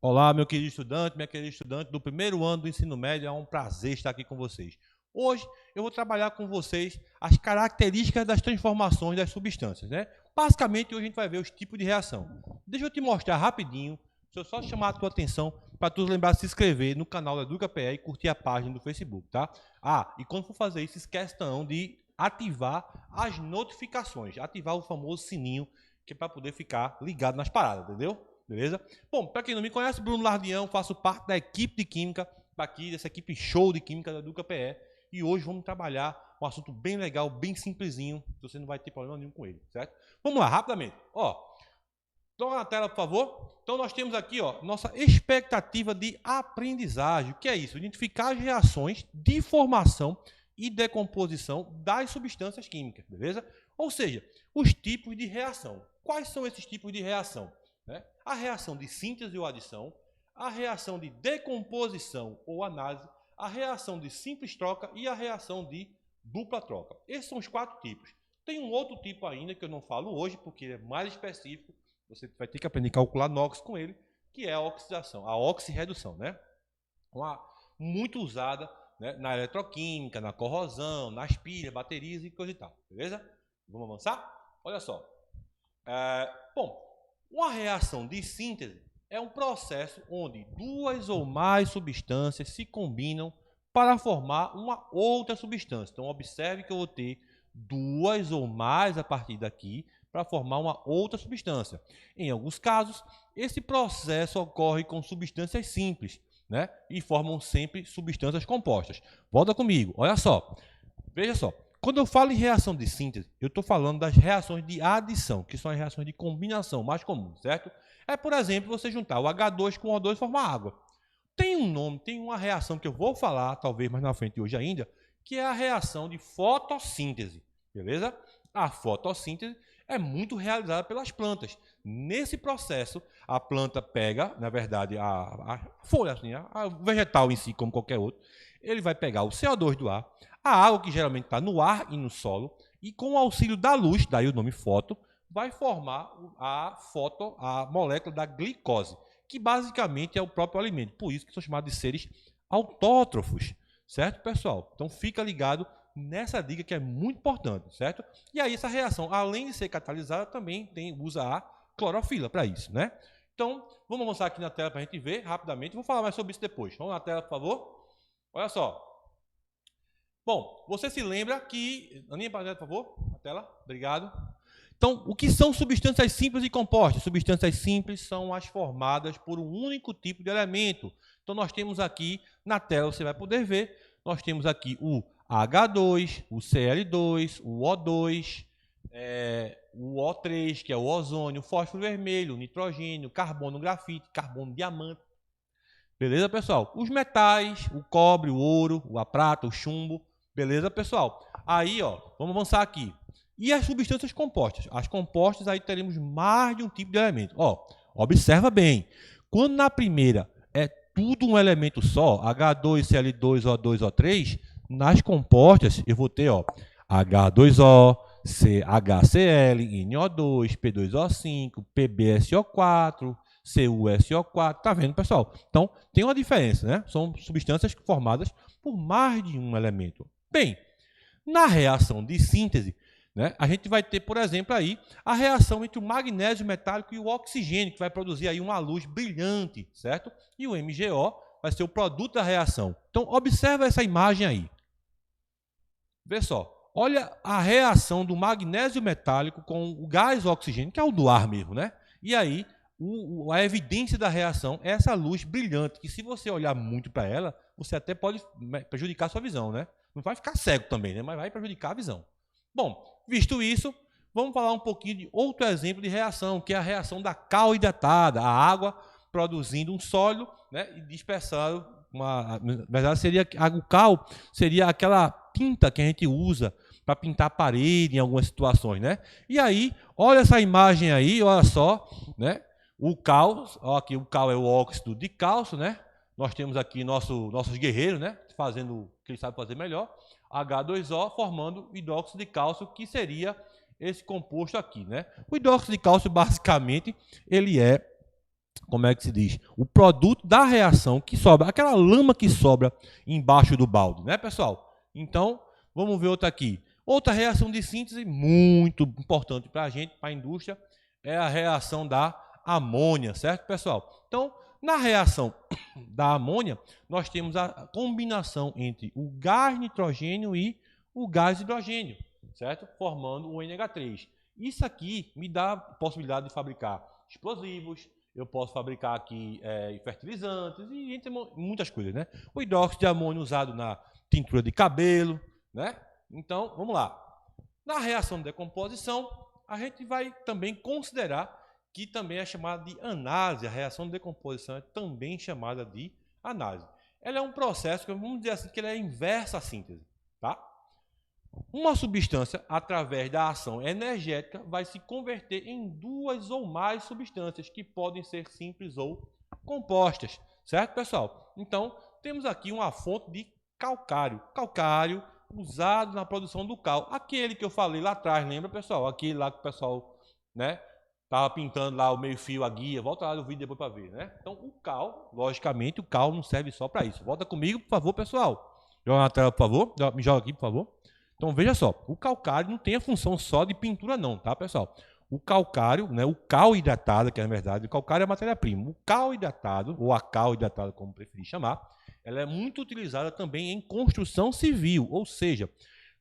Olá, meu querido estudante, minha querida estudante do primeiro ano do ensino médio, é um prazer estar aqui com vocês. Hoje eu vou trabalhar com vocês as características das transformações das substâncias, né? Basicamente, hoje a gente vai ver os tipos de reação. Deixa eu te mostrar rapidinho, deixa eu só chamar a tua atenção para tu lembrar de se inscrever no canal da EducaPE e curtir a página do Facebook, tá? Ah, e quando for fazer isso, esquece não de ativar as notificações, ativar o famoso sininho, que é para poder ficar ligado nas paradas, entendeu? Beleza? Bom, para quem não me conhece, Bruno Lardião, faço parte da equipe de Química, aqui dessa equipe show de Química da EducaPE, e hoje vamos trabalhar um assunto bem legal, bem simplesinho, você não vai ter problema nenhum com ele, certo? Vamos lá, rapidamente. Ó, toma na tela, por favor. Então, nós temos aqui, ó, nossa expectativa de aprendizagem. O que é isso? Identificar as reações de formação e decomposição das substâncias químicas, beleza? Ou seja, os tipos de reação. Quais são esses tipos de reação? A reação de síntese ou adição, a reação de decomposição ou análise, a reação de simples troca e a reação de dupla troca. Esses são os 4 tipos. Tem um outro tipo ainda que eu não falo hoje, porque é mais específico, você vai ter que aprender a calcular NOx com ele, que é a oxidação, a oxirredução, né? Muito usada, né, na eletroquímica, na corrosão, nas pilhas, baterias e coisa e tal, beleza? Vamos avançar? Olha só. Bom, uma reação de síntese é um processo onde 2 ou mais substâncias se combinam para formar uma outra substância. Então, observe que eu vou ter 2 ou mais a partir daqui para formar uma outra substância. Em alguns casos, esse processo ocorre com substâncias simples, né? E formam sempre substâncias compostas. Volta comigo, olha só. Veja só. Quando eu falo em reação de síntese, eu estou falando das reações de adição, que são as reações de combinação mais comuns, certo? É, por exemplo, você juntar o H2 com o O2 e formar água. Tem um nome, tem uma reação que eu vou falar, talvez mais na frente hoje ainda, que é a reação de fotossíntese, beleza? A fotossíntese é muito realizada pelas plantas. Nesse processo, a planta pega, na verdade, a folha, assim, a vegetal em si, como qualquer outro, ele vai pegar o CO2 do ar, a água que geralmente está no ar e no solo, e com o auxílio da luz, daí o nome foto, vai formar a molécula da glicose, que basicamente é o próprio alimento. Por isso que são chamados de seres autótrofos, certo, pessoal? Então fica ligado nessa dica que é muito importante, certo? E aí essa reação, além de ser catalisada, também usa a clorofila para isso, né? Então, vamos avançar aqui na tela para a gente ver rapidamente. Vou falar mais sobre isso depois. Vamos na tela, por favor. Olha só. Bom, você se lembra que... Aninha, por favor, na tela. Obrigado. Então, o que são substâncias simples e compostas? Substâncias simples são as formadas por um único tipo de elemento. Então, nós temos aqui, na tela você vai poder ver, nós temos aqui o H2, o Cl2, o O2, o O3, que é o ozônio, o fósforo vermelho, o nitrogênio, carbono grafite, carbono diamante. Beleza, pessoal? Os metais, o cobre, o ouro, a prata, o chumbo. Beleza, pessoal? Aí, ó, vamos avançar aqui. E as substâncias compostas? As compostas, aí teremos mais de um tipo de elemento. Ó, observa bem. Quando na primeira é tudo um elemento só, H2, Cl2, O2, O3, nas compostas eu vou ter, ó, H2O, HCl, NO2, P2O5, PbSO4, CuSO4, tá vendo, pessoal? Então, tem uma diferença, né? São substâncias formadas por mais de um elemento. Bem, na reação de síntese, né, a gente vai ter, por exemplo, aí a reação entre o magnésio metálico e o oxigênio, que vai produzir aí uma luz brilhante, certo? E o MgO vai ser o produto da reação. Então, observa essa imagem aí. Vê só. Olha a reação do magnésio metálico com o gás oxigênio, que é o do ar mesmo, né? E aí, a evidência da reação é essa luz brilhante, que se você olhar muito para ela, você até pode prejudicar a sua visão, né? Não vai ficar cego também, né? Mas vai prejudicar a visão. Bom, visto isso, vamos falar um pouquinho de outro exemplo de reação, que é a reação da cal hidratada, a água produzindo um sólido, né, e dispersando na verdade, o cal seria aquela tinta que a gente usa para pintar a parede em algumas situações, né? E aí, olha essa imagem aí, olha só, né? O cal, ó, aqui o cal é o óxido de cálcio, né? Nós temos aqui nossos guerreiros, né? Fazendo o que eles sabem fazer melhor. H2O formando hidróxido de cálcio, que seria esse composto aqui, né? O hidróxido de cálcio, basicamente, ele é como é que se diz? O produto da reação que sobra, aquela lama que sobra embaixo do balde, né, pessoal? Então, vamos ver outra aqui. Outra reação de síntese muito importante para a gente, para a indústria, é a reação da amônia, certo, pessoal? Então, na reação da amônia, nós temos a combinação entre o gás nitrogênio e o gás hidrogênio, certo? Formando o NH3. Isso aqui me dá a possibilidade de fabricar explosivos, eu posso fabricar aqui fertilizantes e entre muitas coisas, né? O hidróxido de amônio usado na tintura de cabelo, né? Então, vamos lá. Na reação de decomposição, a gente vai também considerar que também é chamada de análise. A reação de decomposição é também chamada de análise. Ela é um processo que, vamos dizer assim, que ele é inversa à síntese, tá? Uma substância, através da ação energética, vai se converter em duas ou mais substâncias que podem ser simples ou compostas, certo, pessoal? Então, temos aqui uma fonte de calcário. Calcário usado na produção do cal. Aquele que eu falei lá atrás, lembra, pessoal? Aquele lá que o pessoal, né, estava pintando lá o meio-fio, a guia. Volta lá no vídeo depois para ver, né? Então, o cal, logicamente, o cal não serve só para isso. Volta comigo, por favor, pessoal. Joga na tela, por favor. Me joga aqui, por favor. Então, veja só. O calcário não tem a função só de pintura, não, tá, pessoal? O calcário, né, o cal hidratado, que é na verdade, o calcário é a matéria-prima. O cal hidratado, ou a cal hidratada, como preferir chamar, ela é muito utilizada também em construção civil, ou seja,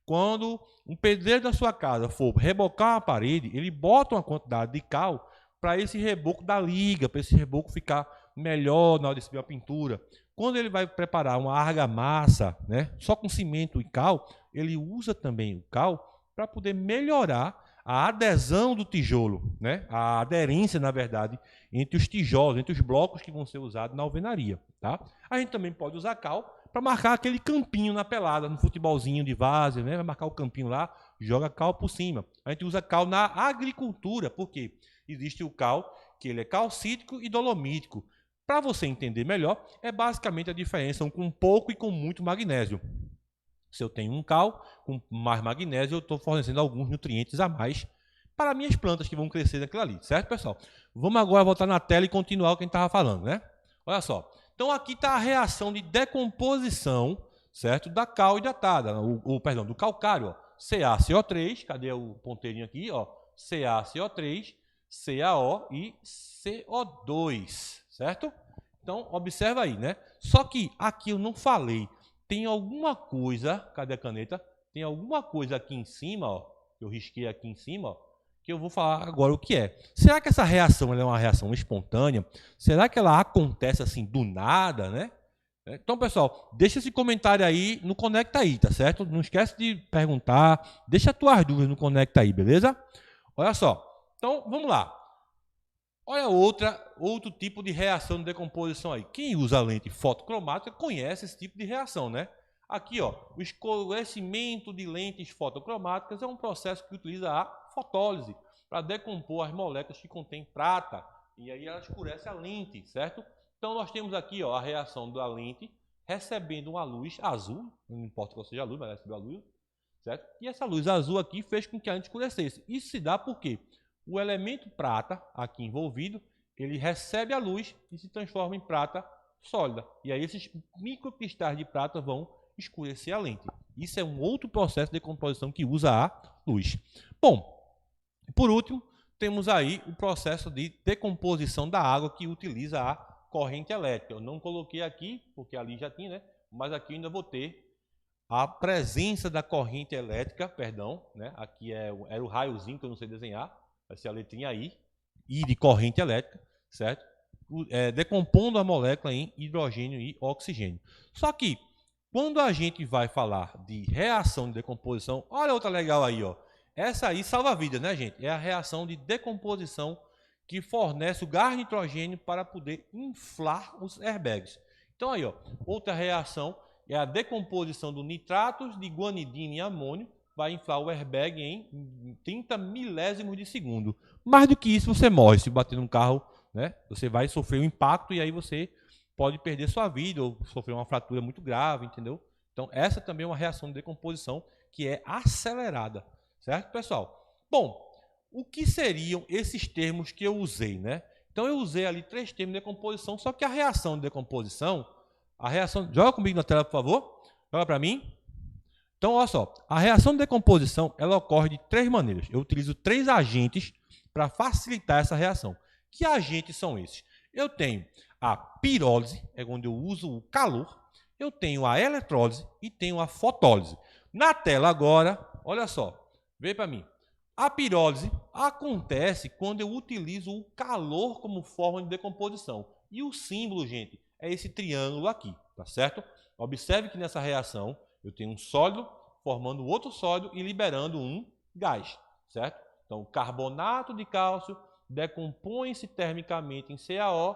quando um pedreiro da sua casa for rebocar uma parede, ele bota uma quantidade de cal para esse reboco dar liga, para esse reboco ficar melhor na hora de subir a pintura. Quando ele vai preparar uma argamassa, né, só com cimento e cal, ele usa também o cal para poder melhorar a adesão do tijolo, né, a aderência, na verdade, entre os tijolos, entre os blocos que vão ser usados na alvenaria. Tá? A gente também pode usar cal para marcar aquele campinho na pelada, no futebolzinho de várzea, né? Vai marcar o campinho lá, joga cal por cima. A gente usa cal na agricultura, porque existe o cal, que ele é calcítico e dolomítico. Para você entender melhor, é basicamente a diferença com pouco e com muito magnésio. Se eu tenho um cal com mais magnésio, eu estou fornecendo alguns nutrientes a mais para minhas plantas que vão crescer daquilo ali, certo, pessoal? Vamos agora voltar na tela e continuar o que a gente estava falando, né? Olha só. Então, aqui está a reação de decomposição, certo? Da cal hidratada, perdão, do calcário, ó. CaCO3, cadê o ponteirinho aqui, ó? CaCO3, CaO e CO2, certo? Então, observa aí, né? Só que aqui eu não falei, tem alguma coisa, cadê a caneta? Tem alguma coisa aqui em cima, ó, que eu risquei aqui em cima, ó, que eu vou falar agora o que é. Será que essa reação ela é uma reação espontânea? Será que ela acontece assim do nada, né? Então, pessoal, deixa esse comentário aí no Conecta aí, tá certo? Não esquece de perguntar, deixa as tuas dúvidas no Conecta aí, beleza? Olha só. Então, vamos lá. Olha outro tipo de reação de decomposição aí. Quem usa lente fotocromática conhece esse tipo de reação, né? Aqui, ó, o escurecimento de lentes fotocromáticas é um processo que utiliza a fotólise para decompor as moléculas que contêm prata e aí ela escurece a lente, certo? Então nós temos aqui, ó, a reação da lente recebendo uma luz azul, não importa qual seja a luz, mas recebeu a luz, certo? E essa luz azul aqui fez com que a lente escurecesse. Isso se dá porque o elemento prata aqui envolvido, ele recebe a luz e se transforma em prata sólida. E aí esses microcristais de prata vão escurecer a lente. Isso é um outro processo de decomposição que usa a luz. Bom, por último, temos aí o processo de decomposição da água que utiliza a corrente elétrica. Eu não coloquei aqui, porque ali já tinha, né? Mas aqui ainda vou ter a presença da corrente elétrica, perdão, né? Aqui era o raiozinho que eu não sei desenhar, vai ser a letrinha I, I de corrente elétrica, certo? Decompondo a molécula em hidrogênio e oxigênio. Só que, quando a gente vai falar de reação de decomposição, olha outra legal aí, ó. Essa aí salva a vida, né, gente? É a reação de decomposição que fornece o gás nitrogênio para poder inflar os airbags. Então aí, ó, outra reação é a decomposição do nitratos de guanidina e amônio, vai inflar o airbag em 30 milésimos de segundo. Mais do que isso, você morre. Se bater num carro, né, você vai sofrer um impacto e aí você pode perder sua vida ou sofrer uma fratura muito grave, entendeu? Então, essa também é uma reação de decomposição que é acelerada, certo, pessoal? Bom, o que seriam esses termos que eu usei, né? Então eu usei ali 3 termos de decomposição, só que a reação de decomposição, joga comigo na tela, por favor, joga para mim. Então, olha só, a reação de decomposição, ela ocorre de 3 maneiras. Eu utilizo 3 agentes para facilitar essa reação. Que agentes são esses? Eu tenho a pirólise, é onde eu uso o calor, eu tenho a eletrólise e tenho a fotólise. Na tela agora, olha só, vem para mim. A pirólise acontece quando eu utilizo o calor como forma de decomposição. E o símbolo, gente, é esse triângulo aqui, tá certo? Observe que nessa reação eu tenho um sólido formando outro sólido e liberando um gás, certo? Então, o carbonato de cálcio decompõe-se termicamente em CaO,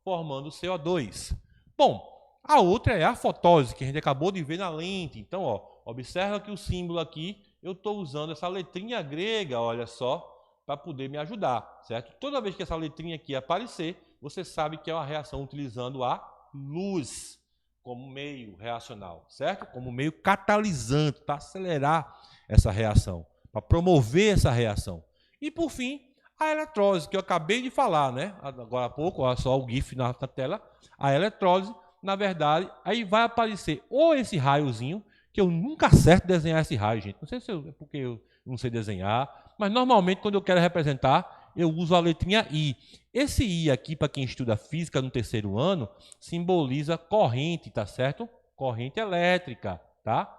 formando CO2. Bom, a outra é a fotólise, que a gente acabou de ver na lente. Então, ó, observa que o símbolo aqui, eu estou usando essa letrinha grega, olha só, para poder me ajudar, certo? Toda vez que essa letrinha aqui aparecer, você sabe que é uma reação utilizando a luz como meio reacional, certo? Como meio catalisante, para acelerar essa reação, para promover essa reação. E, por fim, a eletrólise, que eu acabei de falar, né? Agora há pouco, olha só o GIF na tela. A eletrólise, na verdade, aí vai aparecer ou esse raiozinho, que eu nunca acerto desenhar esse raio, gente. Não sei se é porque eu não sei desenhar, mas normalmente quando eu quero representar, eu uso a letrinha I. Esse I aqui, para quem estuda física no 3º ano, simboliza corrente, tá certo? Corrente elétrica, tá?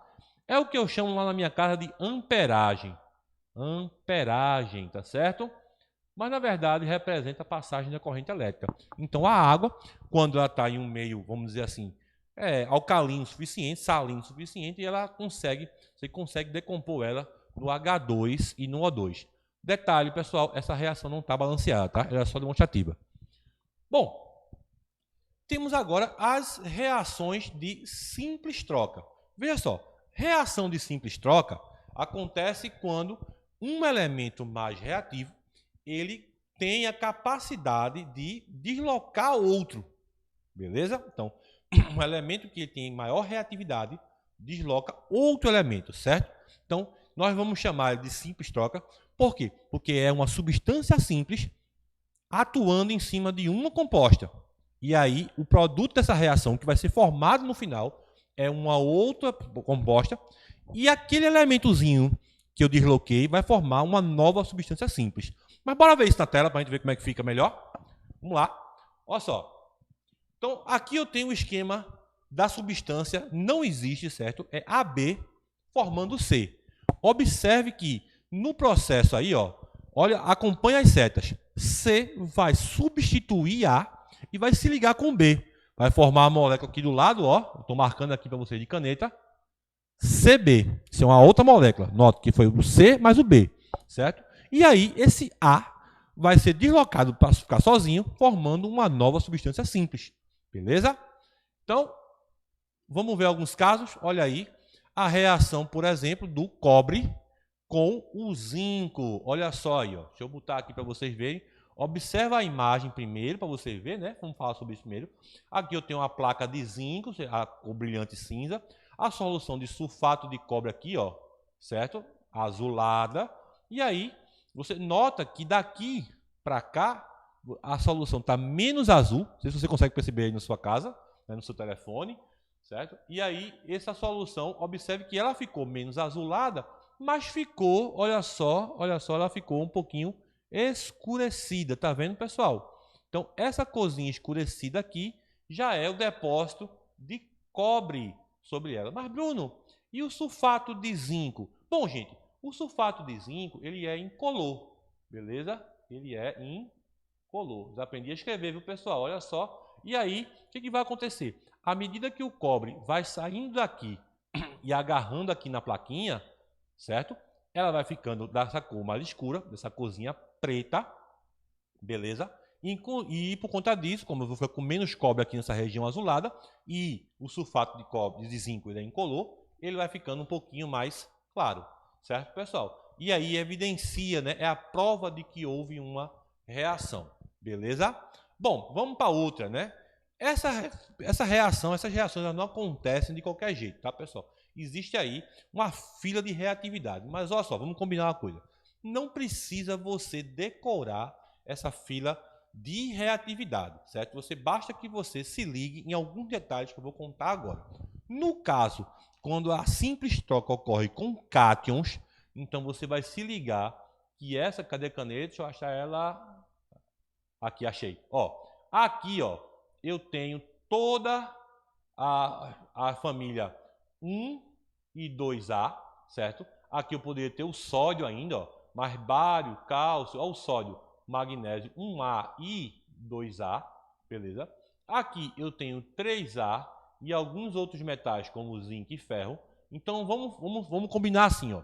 É o que eu chamo lá na minha casa de amperagem. Amperagem, tá certo? Mas, na verdade, representa a passagem da corrente elétrica. Então, a água, quando ela está em um meio, vamos dizer assim, alcalino o suficiente, salino o suficiente, e você consegue decompor ela no H2 e no O2. Detalhe, pessoal, essa reação não está balanceada, tá? Ela é só demonstrativa. Bom, temos agora as reações de simples troca. Veja só, reação de simples troca acontece quando um elemento mais reativo, ele tem a capacidade de deslocar outro, beleza? Então, um elemento que tem maior reatividade desloca outro elemento, certo? Então, nós vamos chamar de simples troca. Por quê? Porque é uma substância simples atuando em cima de uma composta. E aí, o produto dessa reação que vai ser formado no final é uma outra composta e aquele elementozinho que eu desloquei vai formar uma nova substância simples. Mas bora ver isso na tela para a gente ver como é que fica melhor. Vamos lá. Olha só. Então, aqui eu tenho o esquema da substância, não existe, certo? É AB formando C. Observe que no processo aí, ó, olha, acompanha as setas. C vai substituir A e vai se ligar com B. Vai formar a molécula aqui do lado, ó. Estou marcando aqui para vocês de caneta. CB. Isso é uma outra molécula. Nota que foi o C mais o B, certo? E aí, esse A vai ser deslocado para ficar sozinho, formando uma nova substância simples. Beleza? Então, vamos ver alguns casos. Olha aí, a reação, por exemplo, do cobre com o zinco. Olha só aí, ó. Deixa eu botar aqui para vocês verem. Observa a imagem primeiro, para você ver, né? Vamos falar sobre isso primeiro. Aqui eu tenho uma placa de zinco, a cor brilhante cinza. A solução de sulfato de cobre aqui, ó, certo? Azulada. E aí, você nota que daqui para cá, a solução está menos azul. Não sei se você consegue perceber aí na sua casa, né, no seu telefone, certo? E aí, essa solução, observe que ela ficou menos azulada, mas ficou, olha só, ela ficou um pouquinho escurecida, tá vendo, pessoal? Então, essa corzinha escurecida aqui já é o depósito de cobre sobre ela. Mas, Bruno, e o sulfato de zinco? Bom, gente, o sulfato de zinco, ele é incolor, beleza? Ele é incolor. Já aprendi a escrever, viu, pessoal? Olha só. E aí, o que vai acontecer? À medida que o cobre vai saindo daqui e agarrando aqui na plaquinha, certo? Ela vai ficando dessa cor mais escura, dessa corzinha preta, beleza? E por conta disso, como eu vou ficar com menos cobre aqui nessa região azulada, e o sulfato de cobre, de zinco, ele é incolor, ele vai ficando um pouquinho mais claro, certo, pessoal? E aí evidencia, né? É a prova de que houve uma reação, beleza? Bom, vamos para outra, né? Essas reações não acontecem de qualquer jeito, tá, pessoal? Existe aí uma fila de reatividade. Mas olha só, vamos combinar uma coisa. Não precisa você decorar essa fila de reatividade, certo? Basta que você se ligue em alguns detalhes que eu vou contar agora. No caso, quando a simples troca ocorre com cátions, então você vai se ligar que essa, cadê a caneta? Deixa eu achar ela. Aqui, achei. Ó, aqui, ó, eu tenho toda a família 1 e 2A, certo? Aqui eu poderia ter o sódio ainda, ó, mas bário, cálcio, ó, o sódio, magnésio 1A e 2A, beleza? Aqui eu tenho 3A e alguns outros metais como zinco e ferro. Então vamos combinar assim, ó.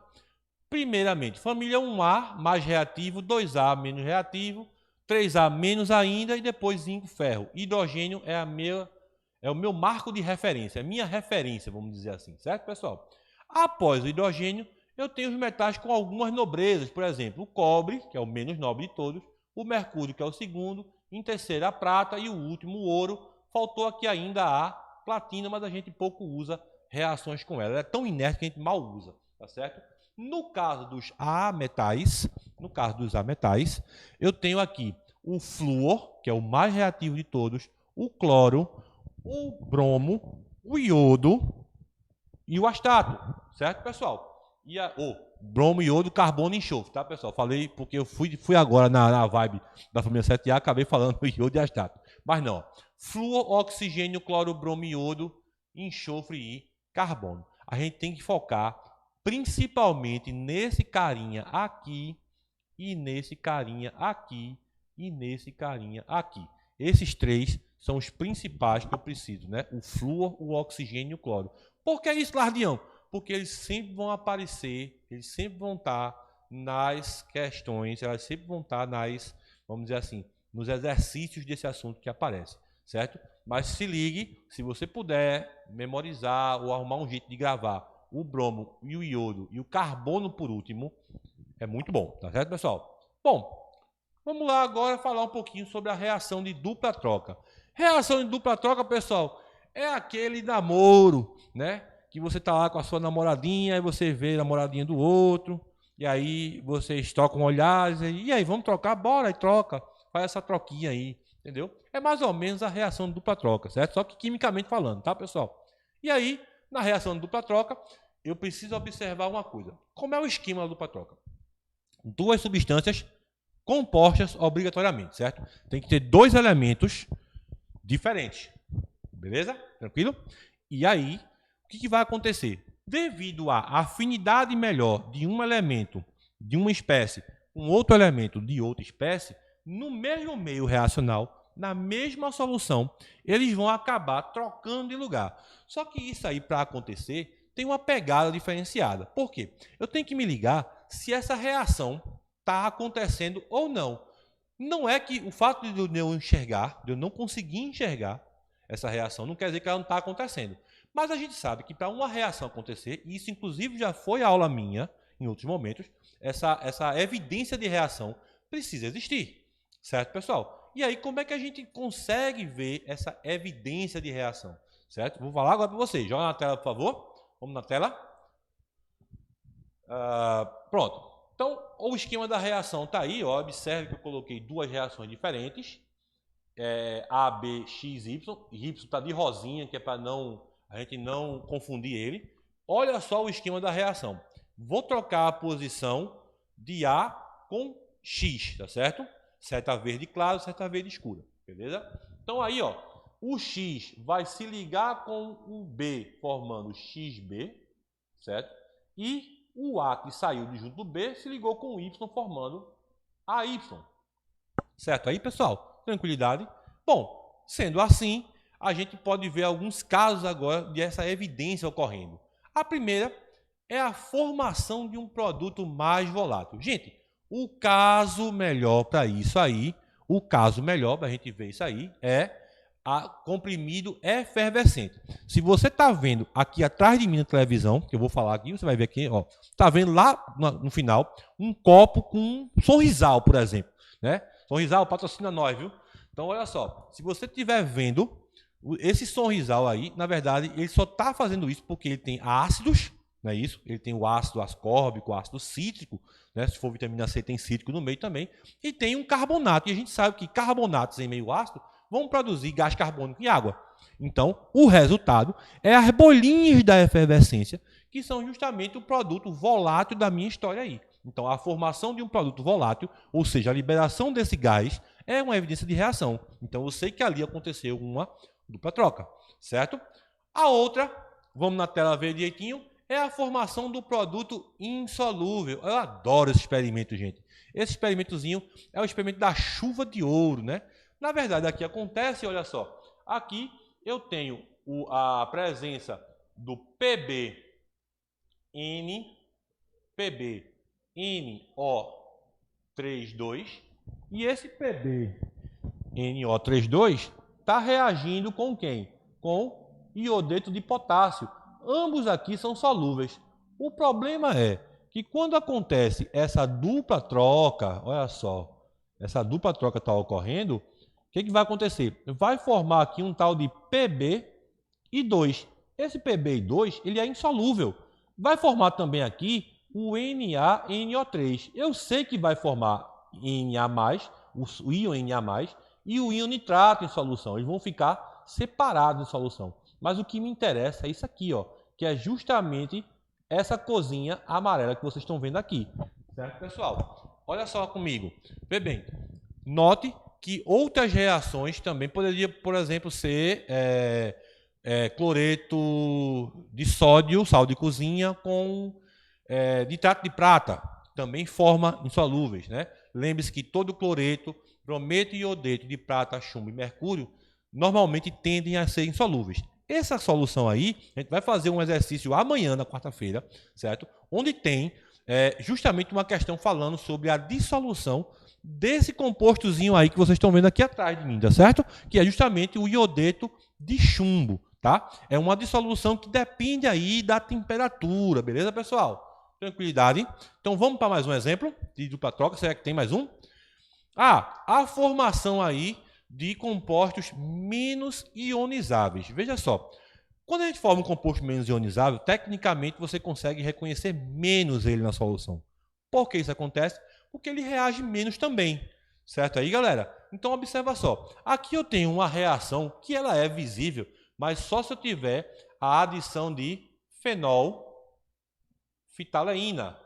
Primeiramente, família 1A mais reativo, 2A menos reativo, 3A menos ainda e depois zinco, ferro. Hidrogênio é o meu marco de referência, a minha referência, vamos dizer assim, certo, pessoal? Após o hidrogênio, eu tenho os metais com algumas nobrezas, por exemplo, o cobre, que é o menos nobre de todos, o mercúrio, que é o segundo, em terceiro a prata e o último o ouro. Faltou aqui ainda a platina, mas a gente pouco usa reações com ela. Ela é tão inerte que a gente mal usa, tá certo? No caso dos ametais, eu tenho aqui o flúor, que é o mais reativo de todos, o cloro, o bromo, o iodo e o astato, certo, pessoal? E bromo, iodo, carbono e enxofre, tá, pessoal? Falei porque eu fui agora na vibe da família 7A, acabei falando iodo e astato. Mas não, flúor, oxigênio, cloro, bromo, iodo, enxofre e carbono. A gente tem que focar principalmente nesse carinha aqui e nesse carinha aqui e nesse carinha aqui. Esses três são os principais que eu preciso, né? O flúor, o oxigênio e o cloro. Por que isso, Lardião? Porque eles sempre vão aparecer, eles sempre vão estar nas questões, elas sempre vão estar vamos dizer assim, nos exercícios desse assunto que aparece, certo? Mas se ligue, se você puder memorizar ou arrumar um jeito de gravar o bromo e o iodo e o carbono por último, é muito bom, tá certo, pessoal? Bom, vamos lá agora falar um pouquinho sobre a reação de dupla troca. Reação de dupla troca, pessoal, é aquele namoro, né? Que você tá lá com a sua namoradinha, e você vê a namoradinha do outro, e aí vocês trocam olhares, e aí, vamos trocar? Bora, e troca. Faz essa troquinha aí, entendeu? É mais ou menos a reação de dupla troca, certo? Só que quimicamente falando, tá, pessoal? E aí, na reação de dupla troca, eu preciso observar uma coisa. Como é o esquema da dupla troca? Duas substâncias compostas obrigatoriamente, certo? Tem que ter dois elementos diferentes, beleza? Tranquilo? E aí, o que vai acontecer? Devido à afinidade melhor de um elemento de uma espécie com outro elemento de outra espécie, no mesmo meio reacional, na mesma solução, eles vão acabar trocando de lugar. Só que isso aí, para acontecer, tem uma pegada diferenciada. Por quê? Eu tenho que me ligar se essa reação está acontecendo ou não. Não é que o fato de eu enxergar, de eu não conseguir enxergar essa reação, não quer dizer que ela não está acontecendo. Mas a gente sabe que para uma reação acontecer, e isso inclusive já foi aula minha em outros momentos, essa evidência de reação precisa existir. Certo, pessoal? E aí, como é que a gente consegue ver essa evidência de reação? Certo? Vou falar agora para vocês. Joga na tela, por favor. Vamos na tela. Pronto. Então, o esquema da reação está aí. Ó. Observe que eu coloquei duas reações diferentes. A, B, X, Y. Y está de rosinha, que é para a gente não confundir ele. Olha só o esquema da reação. Vou trocar a posição de A com X, tá certo? Seta verde claro, seta verde escura, beleza? Então aí, ó, o X vai se ligar com o B, formando XB, certo? E o A que saiu de junto do B se ligou com o Y, formando AY. Certo aí, pessoal? Tranquilidade? Bom, sendo assim, a gente pode ver alguns casos agora dessa evidência ocorrendo. A primeira é a formação de um produto mais volátil. Gente, o caso melhor para isso aí, o caso melhor para a gente ver isso aí é a comprimido efervescente. Se você está vendo aqui atrás de mim na televisão, que eu vou falar aqui, você vai ver aqui, ó, está vendo lá no final um copo com um Sorrisal, por exemplo, né? Sorrisal patrocina nós, viu? Então, olha só, se você estiver vendo esse Sorrisal aí, na verdade, ele só está fazendo isso porque ele tem ácidos não é isso? Ele tem o ácido ascórbico, o ácido cítrico, né? Se for vitamina C, tem cítrico no meio também. E tem um carbonato. E a gente sabe que carbonatos em meio ácido vão produzir gás carbônico e água. Então, o resultado é as bolinhas da efervescência, que são justamente o produto volátil da minha história aí. Então, a formação de um produto volátil, ou seja, a liberação desse gás, é uma evidência de reação. Então, eu sei que ali aconteceu uma dupla troca, certo? A outra, vamos na tela ver direitinho, é a formação do produto insolúvel. Eu adoro esse experimento, gente. Esse experimentozinho é o experimento da chuva de ouro, né? Na verdade, aqui acontece, olha só, aqui eu tenho a presença do PbNO32 e esse PbNO32 está reagindo com quem? Com iodeto de potássio. Ambos aqui são solúveis. O problema é que quando acontece essa dupla troca, olha só, essa dupla troca está ocorrendo, o que vai acontecer? Vai formar aqui um tal de PbI2. Esse PbI2 ele é insolúvel. Vai formar também aqui o NaNO3. Eu sei que vai formar Na+, o íon Na+, e o íon nitrato em solução. Eles vão ficar separados em solução. Mas o que me interessa é isso aqui, ó, que é justamente essa corzinha amarela que vocês estão vendo aqui. Certo, pessoal? Olha só comigo. Vê bem, note que outras reações também poderiam, por exemplo, ser cloreto de sódio, sal de cozinha, com nitrato de prata, também forma insolúveis, né? Lembre-se que todo cloreto, brometo e iodeto de prata, chumbo e mercúrio normalmente tendem a ser insolúveis. Essa solução aí, a gente vai fazer um exercício amanhã, na quarta-feira, certo? Onde tem justamente uma questão falando sobre a dissolução desse compostozinho aí que vocês estão vendo aqui atrás de mim, tá certo? Que é justamente o iodeto de chumbo, tá? É uma dissolução que depende aí da temperatura, beleza, pessoal? Tranquilidade. Então vamos para mais um exemplo de dupla troca. Será que tem mais um? A formação aí de compostos menos ionizáveis. Veja só, quando a gente forma um composto menos ionizável, tecnicamente você consegue reconhecer menos ele na solução. Por que isso acontece? Porque ele reage menos também. Certo aí, galera? Então observa só. Aqui eu tenho uma reação que ela é visível, mas só se eu tiver a adição de fenolftaleína,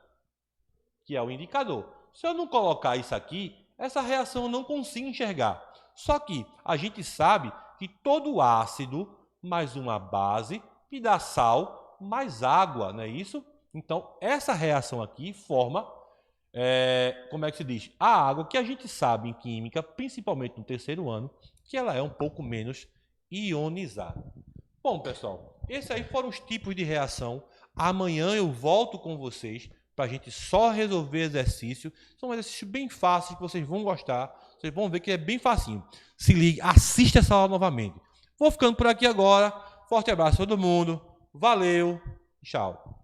que é o indicador. Se eu não colocar isso aqui, essa reação eu não consigo enxergar. Só que a gente sabe que todo ácido mais uma base me dá sal mais água, não é isso? Então, essa reação aqui forma, como é que se diz? A água que a gente sabe em química, principalmente no terceiro ano, que ela é um pouco menos ionizada. Bom, pessoal, esses aí foram os tipos de reação. Amanhã eu volto com vocês para a gente só resolver exercício. São exercícios bem fáceis que vocês vão gostar. Vocês vão ver que é bem facinho. Se ligue, assista essa aula novamente. Vou ficando por aqui agora. Forte abraço a todo mundo. Valeu. Tchau.